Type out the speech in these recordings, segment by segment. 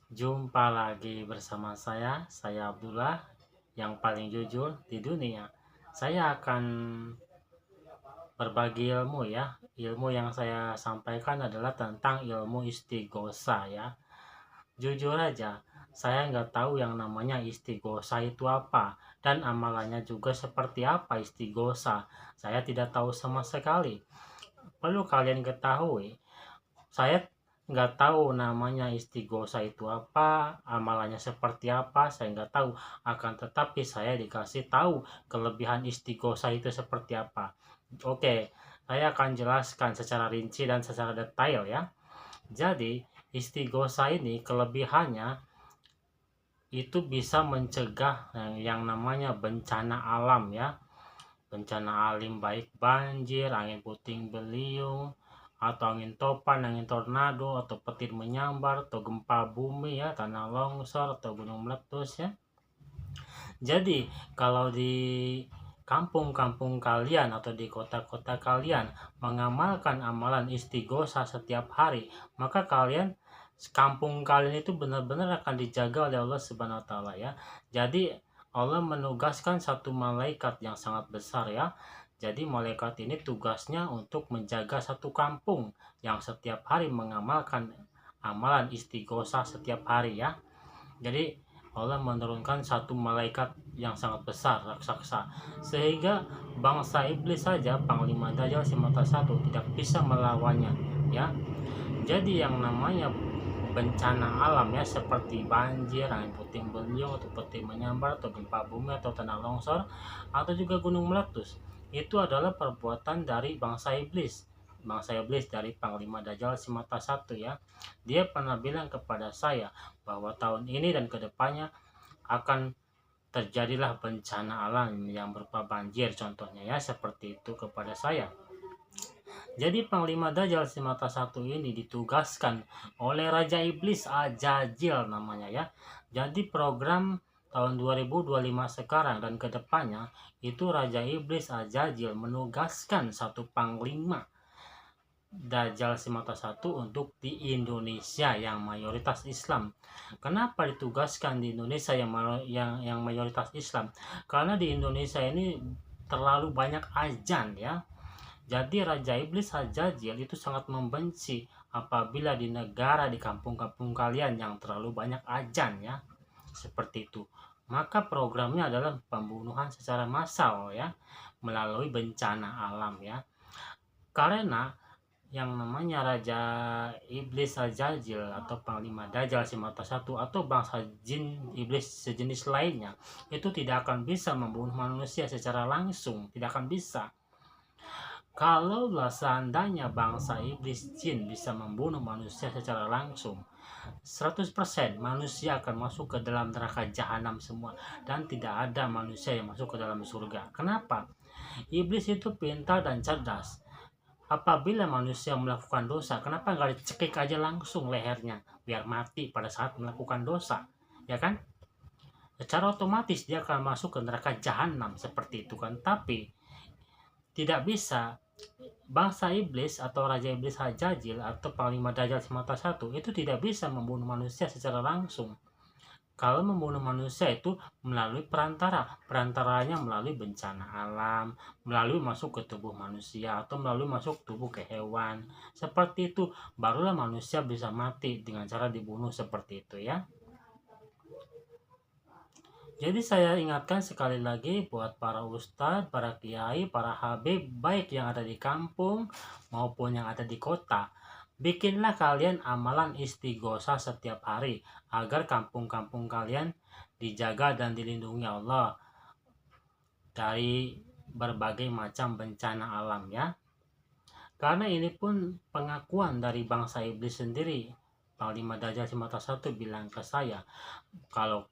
Jumpa lagi bersama saya Abdullah, yang paling jujur di dunia. Saya akan berbagi ilmu ya. Ilmu yang saya sampaikan adalah tentang ilmu istighosa ya. Jujur aja, saya nggak tahu yang namanya istighosa itu apa, dan amalannya juga seperti apa istighosa. Saya tidak tahu sama sekali. Perlu kalian ketahui, saya nggak tahu namanya istighosa itu apa, amalannya seperti apa, saya nggak tahu. Akan tetapi saya dikasih tahu kelebihan istighosa itu seperti apa. Oke, saya akan jelaskan secara rinci dan secara detail ya. Jadi, istighosa ini kelebihannya itu bisa mencegah yang namanya bencana alam ya. Bencana alam baik banjir, angin puting beliung, atau angin topan, angin tornado, atau petir menyambar, atau gempa bumi ya, tanah longsor, atau gunung meletus ya. Jadi, kalau di kampung-kampung kalian atau di kota-kota kalian mengamalkan amalan istighosa setiap hari, maka kampung kalian itu benar-benar akan dijaga oleh Allah Subhanahu wa taala ya. Jadi Allah menugaskan satu malaikat yang sangat besar ya. Jadi malaikat ini tugasnya untuk menjaga satu kampung yang setiap hari mengamalkan amalan istighosa setiap hari ya. Jadi Allah menurunkan satu malaikat yang sangat besar, raksasa, sehingga bangsa iblis saja, Panglima Dajjal si mata satu, tidak bisa melawannya ya. Jadi yang namanya bencana alam ya, seperti banjir, angin puting beliung, atau petir menyambar, atau gempa bumi, atau tanah longsor, atau juga gunung meletus, itu adalah perbuatan dari bangsa iblis. Bangsa iblis dari Panglima Dajjal si mata satu ya. Dia pernah bilang kepada saya bahwa tahun ini dan kedepannya akan terjadilah bencana alam yang berupa banjir contohnya ya, seperti itu kepada saya. Jadi Panglima Dajjal si mata satu ini ditugaskan oleh Raja Iblis Ajajil namanya ya. Jadi program tahun 2025 sekarang dan kedepannya itu Raja Iblis Ajajil menugaskan satu Panglima Dajjal si mata satu untuk di Indonesia yang mayoritas Islam. Kenapa ditugaskan di Indonesia yang mayoritas Islam? Karena di Indonesia ini terlalu banyak azan ya. Jadi Raja Iblis Hajajil itu sangat membenci apabila di negara, di kampung-kampung kalian yang terlalu banyak azan ya. Seperti itu. Maka programnya adalah pembunuhan secara massal ya, melalui bencana alam ya. Karena yang namanya Raja Iblis Hajajil atau Panglima Dajjal si mata satu atau bangsa jin iblis sejenis lainnya itu tidak akan bisa membunuh manusia secara langsung, tidak akan bisa. Kalau seandainya bangsa iblis jin bisa membunuh manusia secara langsung, 100% manusia akan masuk ke dalam neraka jahanam semua, dan tidak ada manusia yang masuk ke dalam surga. Kenapa? Iblis itu pintar dan cerdas. Apabila manusia melakukan dosa, kenapa nggak dicekik aja langsung lehernya biar mati pada saat melakukan dosa, ya kan? Secara otomatis dia akan masuk ke neraka jahanam seperti itu kan. Tapi tidak bisa. Bangsa iblis atau Raja Iblis Hajajil atau Panglima Dajjal semata satu itu tidak bisa membunuh manusia secara langsung. Kalau membunuh manusia itu melalui perantaranya melalui bencana alam, melalui masuk ke tubuh manusia atau melalui masuk tubuh ke hewan. Seperti itu barulah manusia bisa mati dengan cara dibunuh seperti itu ya. Jadi saya ingatkan sekali lagi buat para ustadz, para kiai, para habib, baik yang ada di kampung maupun yang ada di kota. Bikinlah kalian amalan istighosa setiap hari agar kampung-kampung kalian dijaga dan dilindungi Allah dari berbagai macam bencana alam ya. Karena ini pun pengakuan dari bangsa iblis sendiri. Panglima Dajjal Mata Satu bilang ke saya, kalau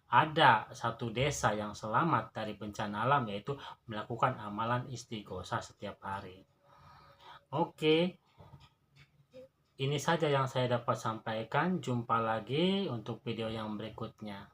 ada satu desa yang selamat dari bencana alam yaitu melakukan amalan istighosa setiap hari. Oke, ini saja yang saya dapat sampaikan. Jumpa lagi untuk video yang berikutnya.